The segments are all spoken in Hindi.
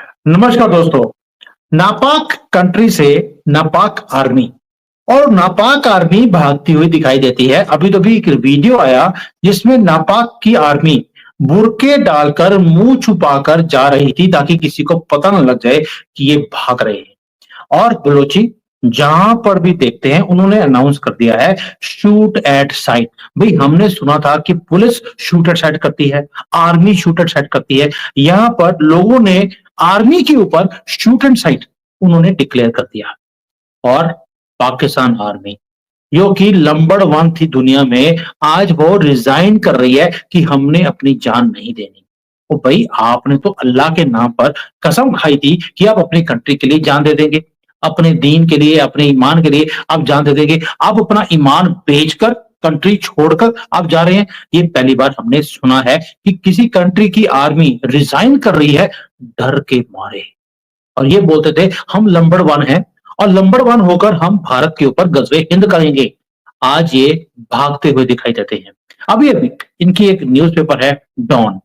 नमस्कार दोस्तों। नापाक कंट्री से नापाक आर्मी और नापाक आर्मी भागती हुई दिखाई देती है। अभी तो भी एक वीडियो आया जिसमें नापाक की आर्मी बुर्के डालकर मुंह छुपाकर जा रही थी ताकि किसी को पता न लग जाए कि ये भाग रहे हैं। और बलोची जहां पर भी देखते हैं उन्होंने अनाउंस कर दिया है शूट एट साइट। भाई हमने सुना था कि पुलिस शूट एट साइट करती है, आर्मी शूट एट साइट करती है। यहां पर लोगों ने आर्मी के ऊपर शूट एंड साइट उन्होंने डिक्लेयर कर दिया। और पाकिस्तान आर्मी जो कि नंबर वन थी दुनिया में, आज वो रिजाइन कर रही है कि हमने अपनी जान नहीं देनी। तो भाई आपने तो अल्लाह के नाम पर कसम खाई थी कि आप अपनी कंट्री के लिए जान दे देंगे, अपने दीन के लिए, अपने ईमान के लिए आप जान दे देंगे। आप अपना ईमान बेचकर, कंट्री छोड़कर आप जा रहे हैं। ये पहली बार हमने सुना है कि किसी कंट्री की आर्मी रिजाइन कर रही है डर के मारे। और ये बोलते थे हम नंबर वन हैं और नंबर वन होकर हम भारत के ऊपर गजवे हिंद करेंगे। आज ये भागते हुए दिखाई देते हैं। अभी अभी इनकी एक न्यूज़पेपर है डॉन।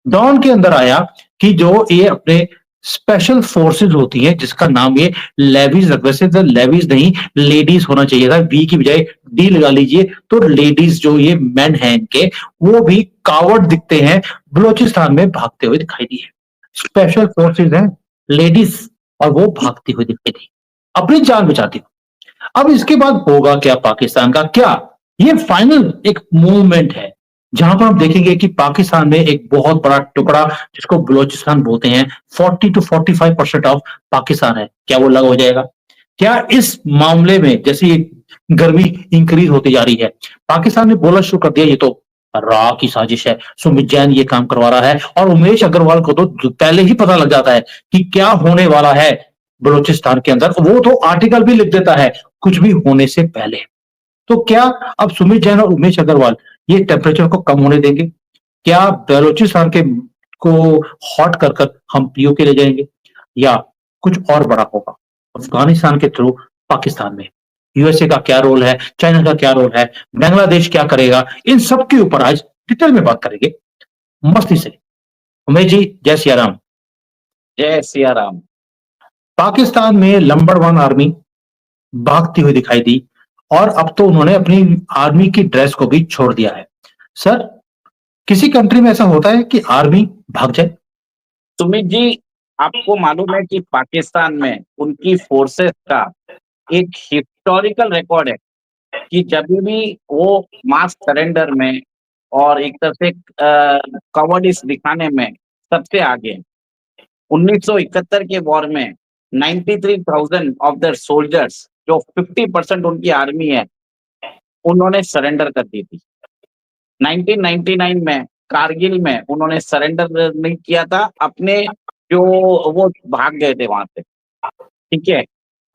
डॉन के अंदर आया कि जो ये अपने स्पेशल फोर्सेस होती है जिसका नाम ये लेवीज, वैसे तो लेवीज नहीं लेडीज होना चाहिए था, बी की बजाय डी लगा लीजिए। तो लेडीज जो ये मेन है इनके, वो भी कावर्ड दिखते हैं, बलूचिस्तान में भागते हुए दिखाई दिए। स्पेशल फोर्सेस हैं लेडीज और वो भागती हुई दिखाई दी, अपनी जान बचाती हुई। अब इसके बाद होगा क्या पाकिस्तान का? क्या ये फाइनल एक मूवमेंट है जहां पर हम देखेंगे कि पाकिस्तान में एक बहुत बड़ा टुकड़ा जिसको बलूचिस्तान बोलते हैं, 40 to 45% ऑफ पाकिस्तान है, क्या वो अलग हो जाएगा? क्या इस मामले में जैसे ये गर्मी इंक्रीज होती जा रही है, पाकिस्तान ने बोलना शुरू कर दिया ये तो रा की साजिश है, सुमित जैन ये काम करवा रहा है। और उमेश अग्रवाल को तो पहले ही पता लग जाता है कि क्या होने वाला है बलूचिस्तान के अंदर, वो तो आर्टिकल भी लिख देता है कुछ भी होने से पहले। तो क्या अब सुमित जैन और उमेश अग्रवाल ये टेम्परेचर को कम होने देंगे? क्या बलूचिस्तान के को हॉट कर कर हम पीओके ले जाएंगे, या कुछ और बड़ा होगा अफगानिस्तान के थ्रू पाकिस्तान में? यूएसए का क्या रोल है, चाइना का क्या रोल है, बांग्लादेश क्या करेगा, इन सब के ऊपर आज डिटेल में बात करेंगे मस्ती से। उमेश जी, जय सिया राम। जय सिया राम। पाकिस्तान में नंबर वन आर्मी भागती हुई दिखाई दी और अब तो उन्होंने अपनी आर्मी की ड्रेस को भी छोड़ दिया है। सर, किसी कंट्री में ऐसा होता है कि आर्मी भाग जाए? सुमित जी, आपको मालूम है कि पाकिस्तान में उनकी फोर्सेस का एक हिस्टोरिकल रिकॉर्ड है कि जब भी वो मास सरेंडर में और एक तरह से कवर्डिस दिखाने में सबसे आगे हैं। 1971 के वॉर में 93,000 ऑफ द सोल्जर्स, जो 50% उनकी आर्मी है, उन्होंने सरेंडर कर दी थी। 1999 में कारगिल में उन्होंने सरेंडर नहीं किया था अपने, जो वो भाग गए थे वहां से, ठीक है।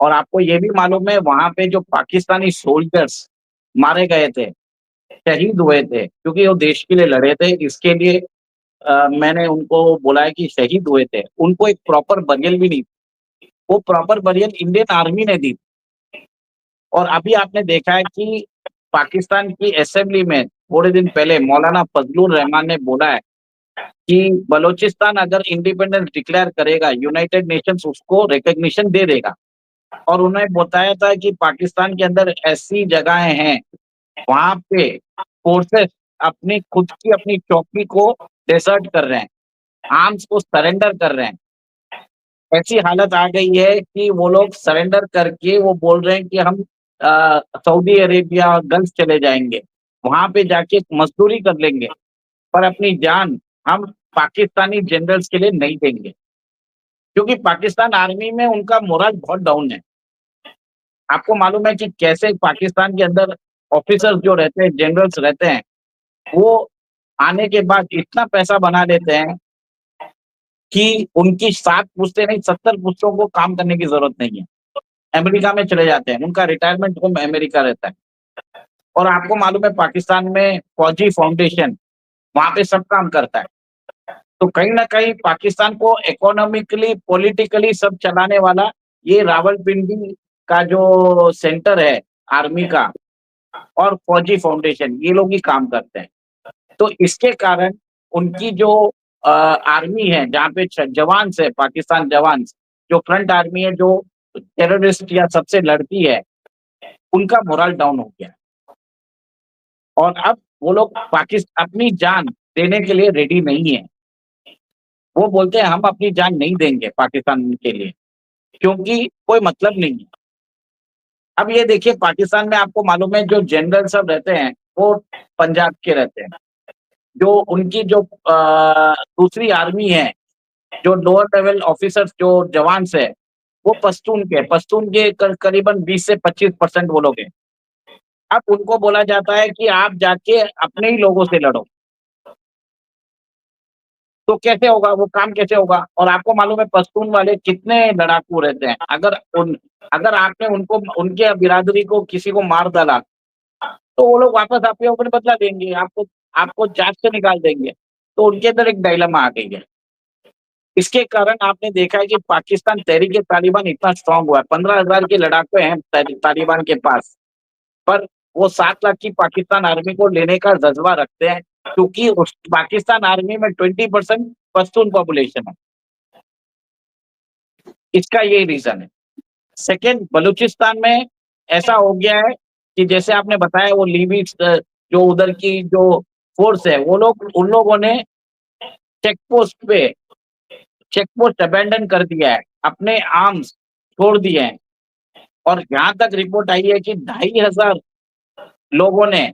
और आपको ये भी मालूम है वहां पे जो पाकिस्तानी सोल्जर्स मारे गए थे, शहीद हुए थे, क्योंकि वो देश के लिए लड़े थे, इसके लिए मैंने उनको बोला है कि शहीद हुए थे, उनको एक प्रॉपर बरियल भी नहीं, वो प्रॉपर बरियल इंडियन आर्मी ने दी। और अभी आपने देखा है कि पाकिस्तान की असेंबली में थोड़े दिन पहले मौलाना फजलुर रहमान ने बोला है कि बलूचिस्तान अगर इंडिपेंडेंस डिक्लेयर करेगा, यूनाइटेड नेशंस उसको रिकॉग्निशन दे देगा। और उन्होंने बताया था कि पाकिस्तान के अंदर ऐसी जगहें हैं वहां पे फोर्सेस अपनी खुद की अपनी चौकी को डेसर्ट कर रहे हैं, आर्म्स को सरेंडर कर रहे हैं। ऐसी हालत आ गई है कि वो लोग सरेंडर करके वो बोल रहे हैं कि हम सऊदी अरेबिया गल्फ चले जाएंगे, वहां पे जाके मजदूरी कर लेंगे, पर अपनी जान हम पाकिस्तानी जनरल्स के लिए नहीं देंगे, क्योंकि पाकिस्तान आर्मी में उनका मोरल बहुत डाउन है। आपको मालूम है कि कैसे पाकिस्तान के अंदर ऑफिसर्स जो रहते हैं, जनरल्स रहते हैं, वो आने के बाद इतना पैसा बना लेते हैं कि उनकी 7 पुश्तें नहीं 70 पुश्तों को काम करने की जरूरत नहीं है। अमेरिका में चले जाते हैं, उनका रिटायरमेंट होम अमेरिका रहता है। और आपको मालूम है पाकिस्तान में फौजी फाउंडेशन वहां पे सब काम करता है। तो कहीं ना कहीं पाकिस्तान को इकोनॉमिकली, पॉलिटिकली सब चलाने वाला ये रावलपिंडी का जो सेंटर है आर्मी का और फौजी फाउंडेशन, ये लोग ही काम करते हैं। तो इसके कारण उनकी जो आर्मी है, जहाँ पे जवान है, पाकिस्तान जवान, जो फ्रंट आर्मी है, जो टेररिस्ट या सबसे लड़ती है, उनका मोरल डाउन हो गया। और अब वो लोग अपनी जान देने के लिए रेडी नहीं है। वो बोलते हैं हम अपनी जान नहीं देंगे पाकिस्तान के लिए, क्योंकि कोई मतलब नहीं है। अब ये देखिए, पाकिस्तान में आपको मालूम है जो जनरल सब रहते हैं वो पंजाब के रहते हैं। जो उनकी जो दूसरी आर्मी है, जो लोअर लेवल ऑफिसर्स जो जवान है, वो पश्तून के करीबन 20 से 25% वो लोग हैं। अब उनको बोला जाता है कि आप जाके अपने ही लोगों से लड़ो, तो कैसे होगा वो काम, कैसे होगा? और आपको मालूम है पश्तून वाले कितने लड़ाकू रहते हैं। अगर आपने उनको, उनके बिरादरी को, किसी को मार डाला, तो वो लोग वापस आपके ऊपर बदला देंगे, आपको आपको जांच से निकाल देंगे। तो उनके अंदर एक डायलेमा आ गई है। इसके कारण आपने देखा है कि पाकिस्तान तहरीक-ए-तालिबान इतना स्ट्रांग हुआ है। 15,000 के लड़ाके हैं तालिबान के पास, पर वो 7 लाख की पाकिस्तान आर्मी को लेने का जज्बा रखते हैं, क्योंकि उस पाकिस्तान आर्मी में 20% पश्तून पॉपुलेशन है। इसका यही रीजन है। सेकंड, बलूचिस्तान में ऐसा हो गया है कि जैसे आपने बताया, वो लिबिक्स जो उधर की जो फोर्स है, वो लोग, उन लोगों ने चेक पोस्ट अबैंडन कर दिया है, अपने आर्म्स छोड़ दिए हैं। और यहाँ तक रिपोर्ट आई है कि 2,500 लोगों ने,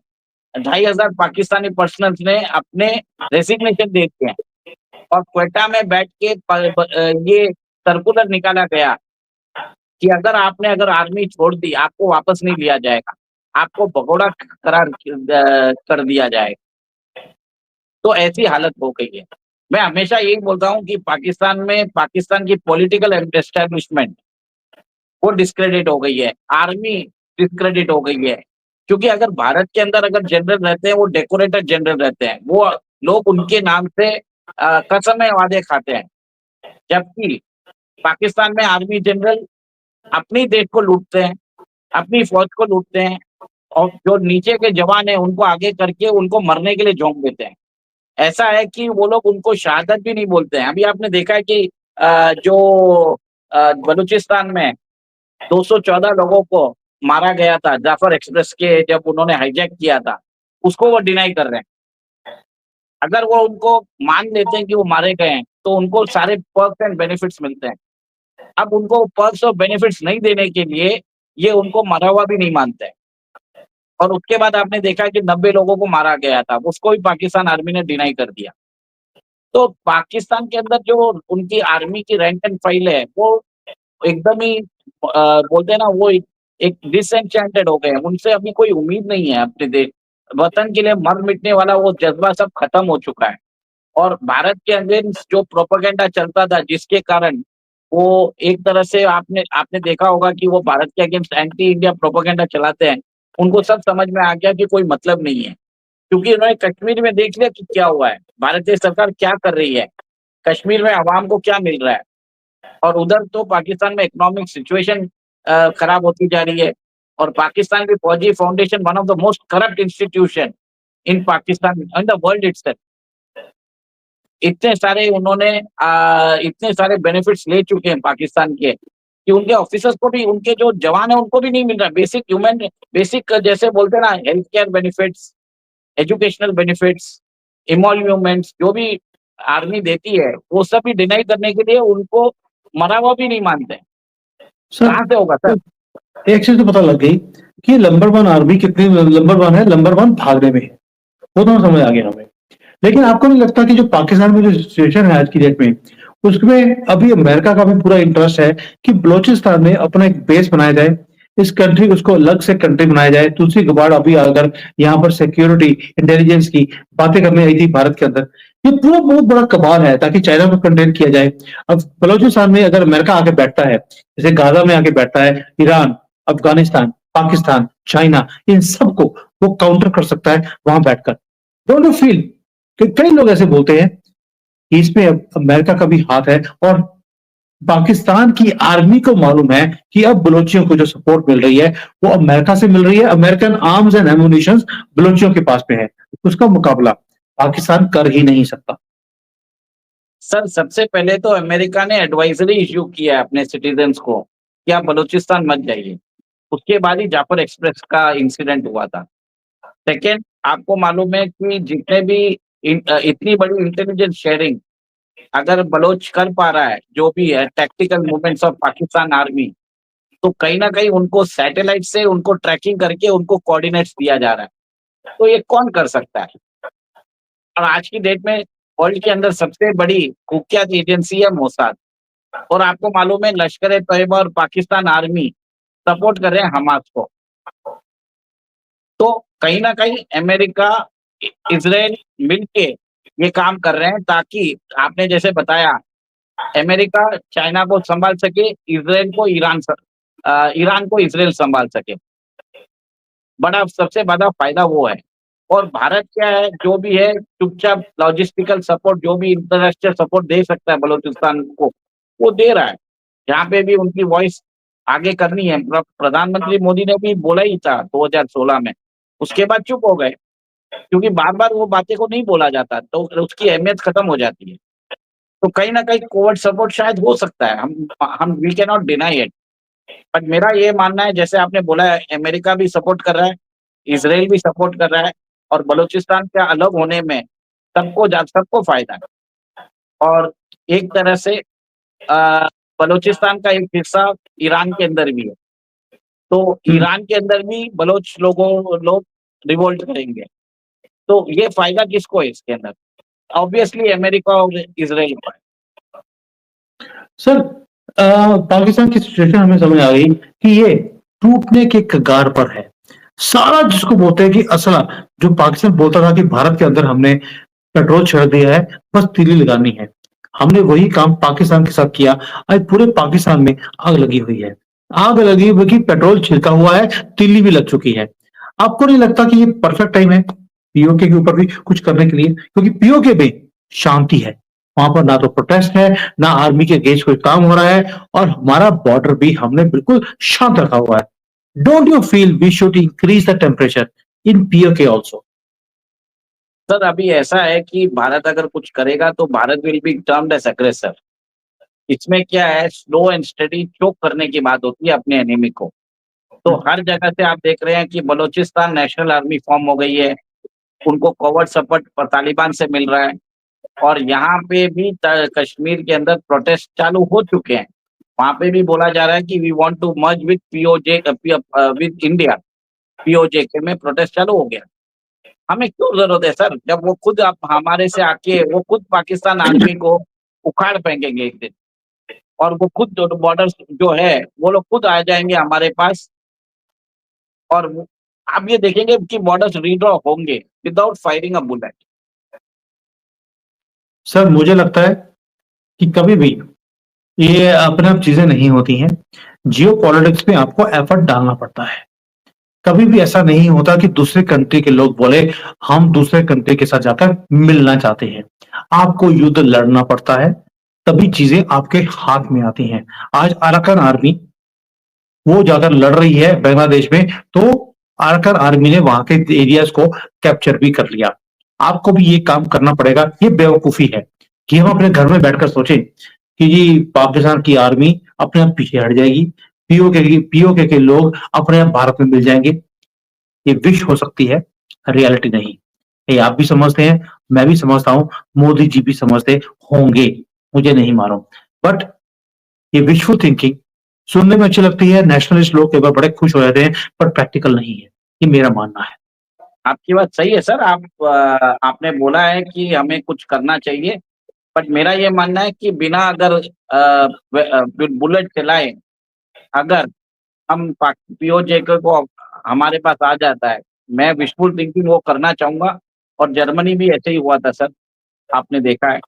2,500 पाकिस्तानी पर्सनल्स ने अपने रेसिग्नेशन दे दिए हैं। और क्वेटा में बैठ के ये सर्कुलर निकाला गया कि अगर आर्मी छोड़ दी, आपको वापस नहीं लिया जाएगा, आपको भगोड़ा करार कर दिया जाएगा। तो ऐसी हालत हो गई है। मैं हमेशा यही बोलता हूँ कि पाकिस्तान की पॉलिटिकल एस्टेब्लिशमेंट वो डिस्क्रेडिट हो गई है, आर्मी डिस्क्रेडिट हो गई है। क्योंकि अगर भारत के अंदर अगर जनरल रहते हैं, वो डेकोरेटेड जनरल रहते हैं, वो लोग उनके नाम से कसमें वादे खाते हैं। जबकि पाकिस्तान में आर्मी जनरल अपनी देश को लूटते हैं, अपनी फौज को लूटते हैं, और जो नीचे के जवान हैं उनको आगे करके उनको मरने के लिए झोंक देते हैं। ऐसा है कि वो लोग उनको शहादत भी नहीं बोलते हैं। अभी आपने देखा है कि बलूचिस्तान में 214 लोगों को मारा गया था, जाफर एक्सप्रेस के जब उन्होंने हाईजैक किया था, उसको वो डिनाई कर रहे हैं। अगर वो उनको मान लेते हैं कि वो मारे गए हैं, तो उनको सारे पर्क्स एंड बेनिफिट्स मिलते हैं। अब उनको पर्क्स और बेनिफिट्स नहीं देने के लिए ये उनको मरा हुआ भी नहीं मानते हैं। और उसके बाद आपने देखा कि 90 लोगों को मारा गया था, उसको भी पाकिस्तान आर्मी ने डिनाई कर दिया। तो पाकिस्तान के अंदर जो उनकी आर्मी की रैंक एंड फाइल है, वो एकदम ही बोलते हैं ना, वो एक डिसएन्चेंटेड हो गए हैं। उनसे अभी कोई उम्मीद नहीं है अपने देश वतन के लिए मर मिटने वाला वो जज्बा सब खत्म हो चुका है। और भारत के अगेंस्ट जो प्रोपेगेंडा चलता था, जिसके कारण वो एक तरह से आपने आपने देखा होगा कि वो भारत के अगेंस्ट एंटी इंडिया प्रोपेगेंडा चलाते हैं, उनको सब समझ में आ गया कि कोई मतलब नहीं है। क्योंकि उन्होंने कश्मीर में देख लिया कि क्या हुआ है, भारतीय सरकार क्या कर रही है, कश्मीर में अवाम को क्या मिल रहा है। और उधर तो पाकिस्तान में इकोनॉमिक सिचुएशन खराब होती जा रही है। और पाकिस्तान की फौजी foundation one of the most corrupt institution in Pakistan and the world itself. इतने सारे बेनिफिट्स ले चुके हैं पाकिस्तान के, कि उनके ऑफिसर्स को भी, उनके जो जवान है उनको भी नहीं मिल रहा बेसिक जैसे बोलते हैं ना, health care benefits, educational benefits, emoluments, जो भी आर्मी देती है, वो सब भी डिनाई करने के लिए उनको मरा हुआ भी नहीं मानते। सर कहाँ से होगा सर? एक चीज तो पता लग गई कि नंबर 1 आर्मी कितनी नंबर 1 है, नंबर 1 भागने में है, वो तो समझ आ गया हमें। लेकिन आपको नहीं लगता कि जो पाकिस्तान में जो सिचुएशन है आज की डेट में, उसमें अभी अमेरिका का भी पूरा इंटरेस्ट है कि बलोचिस्तान में अपना एक बेस बनाया जाए, इस कंट्री उसको अलग से कंट्री बनाया जाए। तुलसी गबाड़ अभी अगर यहाँ पर सिक्योरिटी इंटेलिजेंस की बातें करने आई थी भारत के अंदर, ये पूरा बहुत बड़ा कमाल है ताकि चाइना को कंटेन किया जाए। अब बलोचिस्तान में अगर अमेरिका आके बैठता है, जैसे गाजा में आके बैठता है, ईरान, अफगानिस्तान, पाकिस्तान, चाइना, इन सबको वो काउंटर कर सकता है वहां बैठकर। डोंट यू फील कि कई लोग ऐसे बोलते हैं कि इसमें अमेरिका का भी हाथ है, और पाकिस्तान की आर्मी को मालूम है कि अब बलोचियों को जो सपोर्ट मिल रही है वो अमेरिका से मिल रही है। अमेरिकन आर्म्स एंड एमुनिशन बलोचियों के पास में है, उसका मुकाबला पाकिस्तान कर ही नहीं सकता। सर सबसे पहले तो अमेरिका ने एडवाइजरी इश्यू किया है अपने सिटीजन्स को कि आप बलूचिस्तान मत जाइए। उसके बाद ही जाफर एक्सप्रेस का इंसिडेंट हुआ था। सेकंड, आपको मालूम है कि जितने भी इतनी बड़ी इंटेलिजेंस शेयरिंग अगर बलोच कर पा रहा है, जो भी है tactical movements of Pakistan army, तो कहीं न कहीं उनको सैटेलाइट से उनको ट्रैकिंग करके उनको कोऑर्डिनेट्स दिया जा रहा है। तो ये कौन कर सकता है? और आज की डेट में वर्ल्ड के अंदर सबसे बड़ी कुख्यात एजेंसी है मोसाद, और आपको मालूम है लश्कर-ए-तैयबा और पाकिस्तान आर्मी सपोर्ट कर रहे हैं हमास को। तो कहीं न कहीं अमेरिका, इज़राइल मिलके ये काम कर रहे हैं ताकि आपने जैसे बताया अमेरिका चाइना को सँभाल सके, ईरान को इज़राइल सँभाल सके। बड़ा सबसे बड़ा फ़ायदा वो है। और भारत क्या है, जो भी है चुपचाप लॉजिस्टिकल सपोर्ट, जो भी इंटरनेशनल सपोर्ट दे सकता है बलूचिस्तान को, वो दे रहा है। यहाँ पे भी उनकी वॉइस आगे करनी है। प्रधानमंत्री मोदी ने भी बोला ही था 2016 में, उसके बाद चुप हो गए, क्योंकि बार-बार वो बातें को नहीं बोला जाता, तो उसकी अहमियत खत्म हो जाती है। तो कहीं न कहीं कोवर्ट सपोर्ट शायद हो सकता है, हम we can not deny it. But मेरा ये मानना है, जैसे आपने बोला है, अमेरिका भी सपोर्ट कर रहा है, इज़राइल भी सपोर्ट कर रहा है, और बलूचिस्तान के अलग होने में सबको फ़ायदा है। और एक तरह से अ, बलूचिस्तान का एक हिस्सा ईरान के अंदर भी है, तो ईरान के अंदर भी लोग रिवोल्ट करेंगे। तो ये फ़ायदा किसको है इसके अंदर? ऑब्वियसली अमेरिका और इज़राइल को है। सर पाकिस्तान की सिचुएशन हमें समझ आ गई कि ये टूटने के कगार पर है। सारा जिसको बोलते हैं कि असला जो पाकिस्तान बोलता था कि भारत के अंदर हमने पेट्रोल छिड़क दिया है, बस तीली लगानी है। हमने वही काम पाकिस्तान के साथ किया। आज पूरे पाकिस्तान में आग लगी हुई है। आग लगी हुई कि पेट्रोल छिड़का हुआ है, तीली भी लग चुकी है। आपको नहीं लगता कि ये परफेक्ट टाइम है पीओके के ऊपर भी कुछ करने के लिए? क्योंकि पीओके में शांति है। वहां पर ना तो प्रोटेस्ट है, ना आर्मी के अगेंस्ट कोई काम हो रहा है, और हमारा बॉर्डर भी हमने बिल्कुल शांत रखा हुआ है। Don't you feel we should increase the temperature in POK also? Sir अभी ऐसा है कि भारत अगर कुछ करेगा तो Bharat will be termed as aggressor. इसमें क्या है, स्लो एंड स्टडी चोक करने की बात होती है अपने एनिमी को। तो हर जगह से आप देख रहे हैं कि बलूचिस्तान नेशनल आर्मी फॉर्म हो गई है, उनको कवर्ट सपोर्ट तालिबान से मिल रहा है, और यहाँ पे भी कश्मीर के अंदर प्रोटेस्ट चालू हो चुके हैं। वहाँ पे भी बोला जा रहा है कि we want to merge with POJ with India. POJK में प्रोटेस्ट चालू हो गया। हमें क्यों जरूरत है सर, जब वो खुद आप हमारे से आके वो खुद पाकिस्तान आर्मी को उखाड़ फेंकेंगे एक दिन, और वो खुद जो बॉर्डर जो है वो लोग खुद आ जाएंगे हमारे पास, और आप ये देखेंगे कि बॉर्डर्स रीड्रॉ होंगे without firing a bullet. Sir मुझे लगता है कि कभी भी ये अपने आप चीजें नहीं होती हैं। जियो पॉलिटिक्स में आपको एफर्ट डालना पड़ता है। कभी भी ऐसा नहीं होता कि दूसरे कंट्री के लोग बोले हम दूसरे कंट्री के साथ जाकर मिलना चाहते हैं। आपको युद्ध लड़ना पड़ता है, तभी चीजें आपके हाथ में आती हैं। आज अराकान आर्मी वो जाकर लड़ रही है बांग्लादेश में, तो अराकान आर्मी ने वहां के एरियाज को कैप्चर भी कर लिया। आपको भी ये काम करना पड़ेगा। ये बेवकूफी है कि हम अपने घर में बैठकर सोचें कि जी पाकिस्तान की आर्मी अपने आप पीछे हट जाएगी, पीओके के लोग अपने आप भारत में मिल जाएंगे। ये विश हो सकती है, रियलिटी नहीं। ये आप भी समझते हैं, मैं भी समझता हूँ, मोदी जी भी समझते होंगे, मुझे नहीं मालूम। बट ये विशफुल थिंकिंग सुनने में अच्छी लगती है, नेशनलिस्ट लोग कई बार बड़े खुश हो जाते हैं, पर प्रैक्टिकल नहीं है। ये मेरा मानना है। आपकी बात सही है सर, आपने बोला है कि हमें कुछ करना चाहिए, बट मेरा ये मानना है कि बिना अगर बुलेट चलाए अगर हम पीओजेके को हमारे पास आ जाता है, मैं विशफुल थिंकिंग वो करना चाहूंगा। और जर्मनी भी ऐसे ही हुआ था सर, आपने देखा है।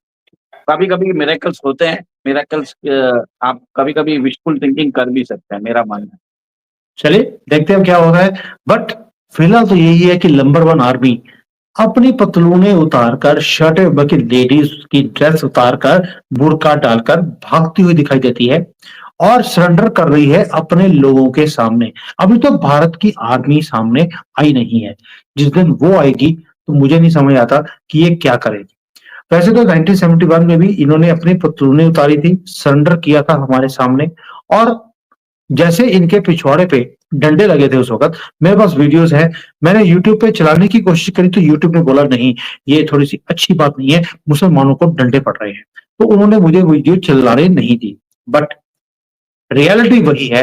कभी-कभी मिरेकल्स होते हैं, मिरेकल्स आप कभी-कभी विशफुल थिंकिंग कर भी सकते हैं, मेरा मानना है। चलिए देखते हैं क्या होता है। बट फिलहाल तो यही है कि नंबर वन आर्मी अपनी पतलूनें उतारकर, शर्ट बल्कि लेडीज की ड्रेस उतारकर, बुर्का डालकर भागती हुई दिखाई देती है और सरेंडर कर रही है अपने लोगों के सामने। अभी तो भारत की आर्मी सामने आई नहीं है। जिस दिन वो आएगी तो मुझे नहीं समझ आता कि ये क्या करेगी। वैसे तो 1971 में भी इन्होंने अपनी पतलूनें उतारी थी, सरेंडर किया था हमारे सामने, और जैसे इनके पिछवाड़े पे डंडे लगे थे उस वक़्त, मेरे पास वीडियोज़ हैं, मैंने यूट्यूब पे चलाने की कोशिश करी तो यूट्यूब ने बोला नहीं, ये थोड़ी-सी अच्छी बात नहीं है, मुसलमानों को डंडे पड़ रहे हैं। तो उन्होंने मुझे वीडियो चलाने नहीं दी। बट रियलिटी वही है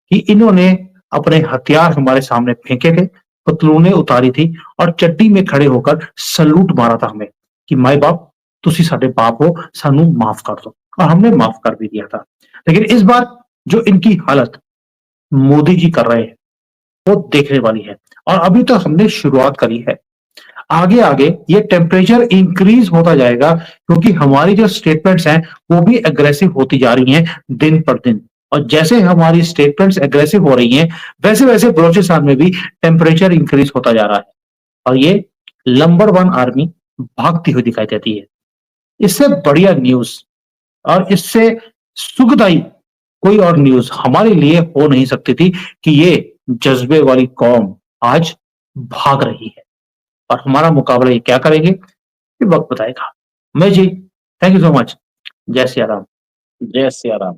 कि इन्होंने अपने हथियार हमारे सामने फेंके थे, पतलूनें उतारी थी और चड्डी में खड़े होकर सैल्यूट मारा था हमें कि माए बाप तुसी साडे बाप हो, सानू माफ कर दो, और हमने माफ कर भी दिया था। लेकिन इस बार जो इनकी हालत मोदी जी कर रहे हैं, वो देखने वाली है, और अभी तो हमने शुरुआत करी है। आगे आगे ये टेम्परेचर इंक्रीज होता जाएगा, क्योंकि हमारी जो स्टेटमेंट्स हैं वो भी एग्रेसिव होती जा रही हैं दिन पर दिन, और जैसे हमारी स्टेटमेंट्स एग्रेसिव हो रही हैं वैसे वैसे बलूचिस्तान में भी टेम्परेचर इंक्रीज होता जा रहा है, और ये नंबर 1 आर्मी भागती हुई दिखाई देती है। इससे बढ़िया न्यूज और इससे सुखदाई कोई और न्यूज हमारे लिए हो नहीं सकती थी कि ये जज्बे वाली कौम आज भाग रही है, और हमारा मुकाबला ये क्या करेंगे ये वक्त बताएगा। मैं जी, थैंक यू सो मच। जय सिया राम। जय सिया राम।